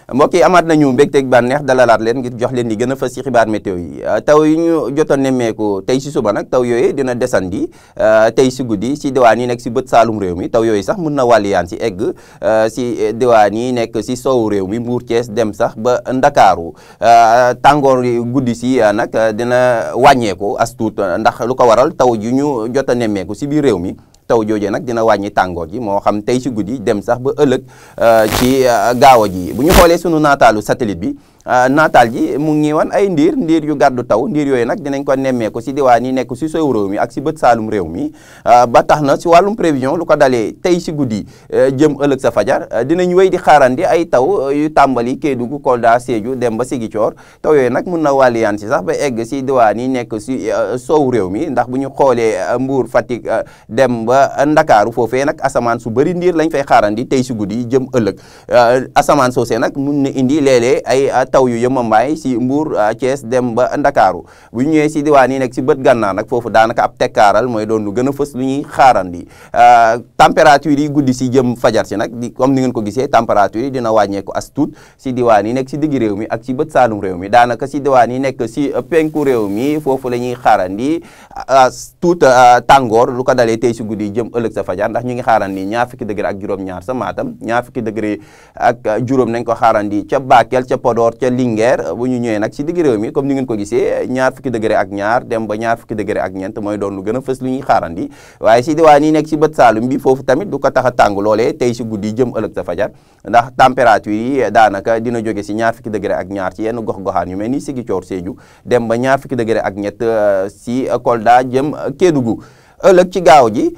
mbokk yi amaat nañu mbégteeg bànneex dalalaat leen ngir jox leen di gën a fës ci xibaar météo yi taw yi ñu jotoon nemmeeku tey si suba nag taw yooyu dina desandi tey si guddi si diwaan yi nekk si bët saalum réew mi taw yooyu sax mun na wàlliyaan si egg si diwaan yi nekk si sowu réew mi Mbuur Cees dem sax ba Ndakaaru tàngoor guddi si nag dina wàññeeku as tuut ndax lu ko waral taw ji ñu jot a nemmeeku si biir réew mi taw jooje nag dina wàññi tàngoor ji moo xam tey si guddi dem sax ba ëllëg ci gaaw ji bu ñu xoolee sunu naataalu satellite bi naataal ji mu ngi wan ay ndiir yu gàddu taw ndiir yooyu nag dinañ ko nemmeeku si diwaan yi nekk si sowu réew mi ak si bët saalum réew mi ba tax na si wàllum prévision lu ko dalee tey si guddi jëm ëllëg sa fajar dinañ wéy di xaarandi ay taw yu tàmbali Kédougou Kolda Sédhiou dem ba Ziguinchor taw yooyu nag mun na wàlliyaan si sax ba egg si diwaan yi nekk si sowu réew mi ndax bu ñu xoolee Mbour Fatick dem ba Ndakaaru foofee nag asamaan su bëri ndiir lañ fay xaarandi tey si guddi jëm ëllëg asamaan soosee nag mun na indi léeg-léeg ay taw yu yëmambaay si Mbour Thiès dem ba Ndakaaru bu ñu ñëwee si diwaan yi nekk si bët gànnaar nag foofu daanaka ab tekkaaral mooy doon lu gën a fës lu ñuy xaarandi température yi guddi si jëm fajar si nag di comme ni ngeen ko gisee température yi dina wàññeeku as tuut si diwaan yi nekk si digg réew mi ak si bët saalum réew mi daanaka si diwaan yi nekk si penku réew mi foofu la ñuy xaarandi tuut tàngoor lu ko dalee tey si guddi jëm ëllëg sa fajar ndax ñu ngi xaarandi ñaar fukki degré ak juróom-ñaar sa Matam ñaar fukki degré ak juróom nañ ko xaarandi ca Bakel ca Podor ca Linguère bu ñu ñëwee nag si digg réew mi comme ni ngeen ko gisee ñaar fukki degré ak ñaar dem ba ñaar fukki degré ak ñeent mooy doon lu gën a fës lu ñuy xaarandi waaye si diwaan yi nekk si bët saalum bi foofu tamit du ko tax a tàng loolee tey si guddi jëm ëllëg sa fajar ndax température yi daanaka dina jóge si ñaar fukki degré ak ñaar ci yenn gox-goxaan yu mel ni Ziguinchor Sédhiou dem ba ñaar fukki degré ak ñett si Kolda jëm Kédougou ëllëg ci gaaw ji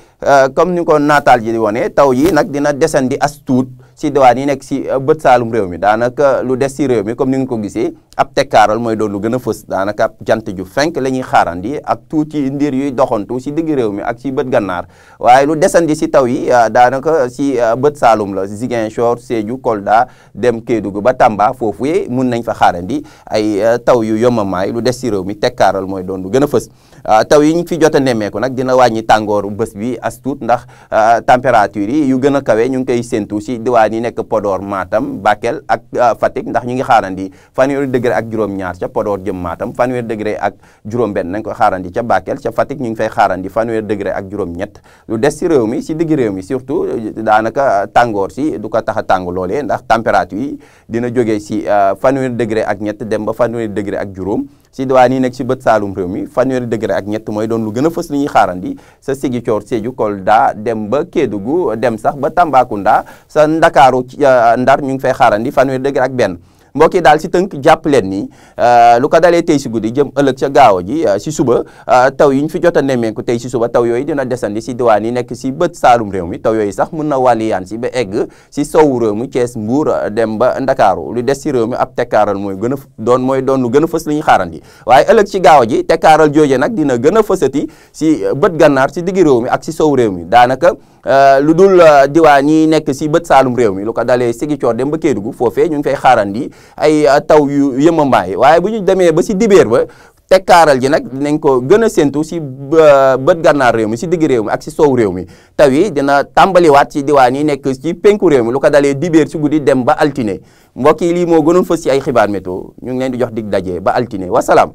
comme ni ko naataal ji di wone taw yi nag dina desandi as tuut si diwaan yi nekk si bët saalum réew mi daanaka lu des si réew mi comme ni nga ko gisee ab tekkaaral mooy doon lu gën a fës daanaka ab jant ju fenk la ñuy xaarandi ak tuuti ndiir yuy doxantu si digg réew mi ak si bët gànnaar waaye lu desandi si taw yi daanaka si bët saalum la Ziguinchor Sédhiou Kolda dem Kédougou ba Tamba foofu mun nañ fa xaarandi ay taw yu yomamaay lu des si réew mi tekkaaral mooy doon lu gën a fës taw yi ñu fi jot a nemmeeku nag dina wàññi tàngooru bés bi as tuut ndax température yi yu gën a kawe ñu ngi koy séntu si diwaan yi nekk Podor Matam Bakel ak Fatick ndax ñu ngi xaarandi fanweeri degré ak juróom-ñaar ca Podor jëm Matam fanweeri degré ak juróom-benn nañ ko xaarandi ca Bakel ca Fatick ñu ngi fay xaarandi fanweeri degré ak juróom-ñett lu des si réew mi si digg réew mi surtout daanaka tàngoor si du ko tax a tàng loolee ndax température yi dina jógee si fanweeri degré ak ñett dem ba fanweeri degré ak juróom si diwaan yi nekk si bët saalum réew mi fanweeri degré ak ñett mooy doon lu gën a fës lu ñuy xaarandi sa Ziguinchor Sédhiou Kolda dem ba Kédougou dem sax ba Tambacounda sa Ndakaaru Ndar ñu ngi fay xaarandi fanweeri degré ak benn mbokk yi daal si tënk jàpp leen ni lu ko dalee tey si guddi jëm ëllëg ca gaaw ji si suba taw yi ñu fi jot a nemmeeku tey si suba taw yooyu dina desandi si diwaan yi nekk si bët saalum réew mi taw yooyu sax mun na wàlliyaan si ba egg si sowu réew mi Thiès Mbour dem ba Ndakaaru lu des si réew mi ab tekkaaral mooy gën a doon lu gën a fës lu ñuy xaarandi waaye ëllëg ci gaaw ji tekkaaral jooje nag dina gën a fësati si bët gànnaar si digg réew mi ak si sowu réew mi daanaka lu dul diwaan yi nekk si bët saalum réew mi lu ko dalee Ziguinchor dem ba Kédougou foofee ñu ngi fay xaarandi ay taw yu yëmambaay waaye bu ñu demee ba si dibéer ba tekkaaral ji nag dinañ ko gën a séntu si bët gànnaar réew mi si digg réew mi ak si soow réew mi taw yi dina tàmbaliwaat si diwaan yi nekk si penku réew mi lu ko dalee dibéer si guddi dem ba altine mbokk yi lii moo gënoon fës si ay xibaar météo ñu ngi leen di jox dig daje ba altine wasalaam